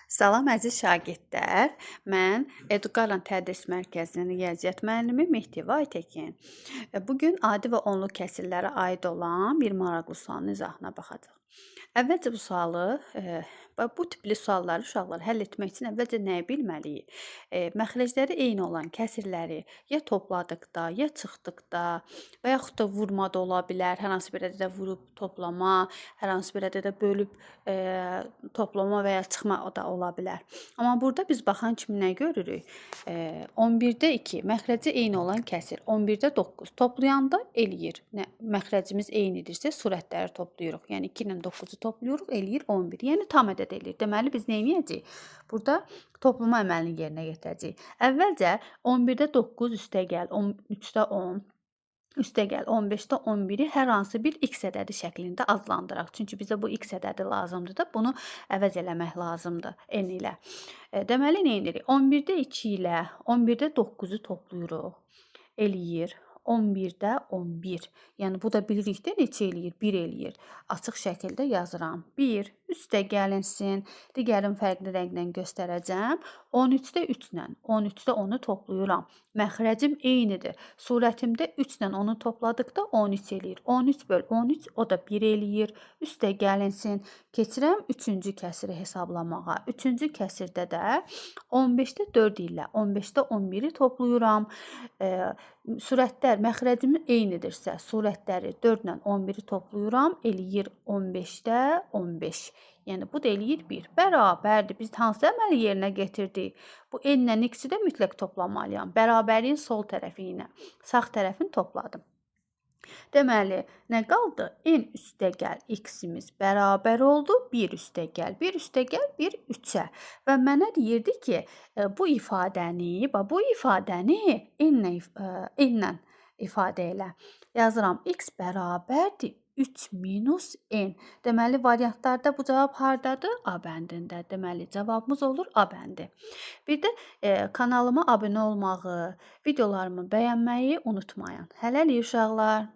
Salam əziz şagirdlər. Mən Eduqaran Tədris Mərkəzinin riyaziyyat müəllimi Mehtiva Aytəkin. Bu gün adi və onlu kəsirlərə aid olan bir maraqlı sualın izahına baxacağıq. Əvvəlcə bu sualı, bu tipli sualları uşaqlar həll etmək üçün əvvəlcə nəyi bilməliyik? Məxrəcləri eyni olan kəsirləri ya topladıqda, ya çıxdıqda və yaxud da vurmada ola bilər. Hər hansı bir ədədə vurub toplama, hər hansı bir ədədə bölüb toplama və ya çıxma o da ola bilər. Amma burada biz baxan kimi nə görürük? 11-də 2 məxrəci eyni olan kəsir. 11-də 9 toplayanda eləyir. Məxrəcimiz eynidirsə surətləri toplayırıq. Yəni 2 ilə 9-u toplayırıq, eləyir 11. Yəni tam ədəd eləyir. Deməli biz nə edəcəyik? Burada toplama əməlini yerinə yetirəcəyik. Əvvəlcə 11-də 9 üstəgəl 3-də 10 üstəgəl 15-də 11-i hər hansı bir x ədədi şəklində adlandıraq. Çünki bizə bu x ədədi lazımdır da, bunu əvəz eləmək lazımdır n ilə. Deməli, nə edirik? 11-də 2 ilə 11-də 9-u toplayırıq. Eləyir 11-də 11. Yəni, bu da bilirik də neçə eləyir? 1 eləyir. Açıq şəkildə yazıram. 1 üstə gəlinsin. Digərin fərqli rənglə göstərəcəm. 13-də 3 ilə 13-də 10-u toplayıram. Məxrəcim eynidir. Surətimdə 3 ilə 10-u topladıqda 13 eləyir. 13 böl 13 o da 1 eləyir. Üstə gəlinsin. Keçirəm 3-cü kəsiri hesablamağa. 3-cü kəsirdə də 15-də 4 ilə 15-də 11-i toplayıram. Surətlər məxrəcimi eynidirsə, surətləri 4 ilə 11-i toplayıram, eləyir 15-də 15. Yəni, bu da eləyir 1. Bərabərdir. Biz hansı əməli yerinə getirdik? Bu n ilə x-i də mütləq toplamalıyam. Bərabərliyin sol tərəfi ilə sağ tərəfini topladım. Deməli, nə qaldı? N üstəgəl x-imiz bərabər oldu 1 üstəgəl. 1 üstəgəl 1 3-ə. Və mənə deyirdi ki, bu ifadəni n-lə ifadə elə. Yazıram, x bərabərdir 3 minus n. Deməli, variantlarda bu cavab hardadır? A bəndində. Deməli, cavabımız olur A bəndi. Bir də kanalıma abunə olmağı, videolarımı bəyənməyi unutmayın. Hələlik uşaqlar.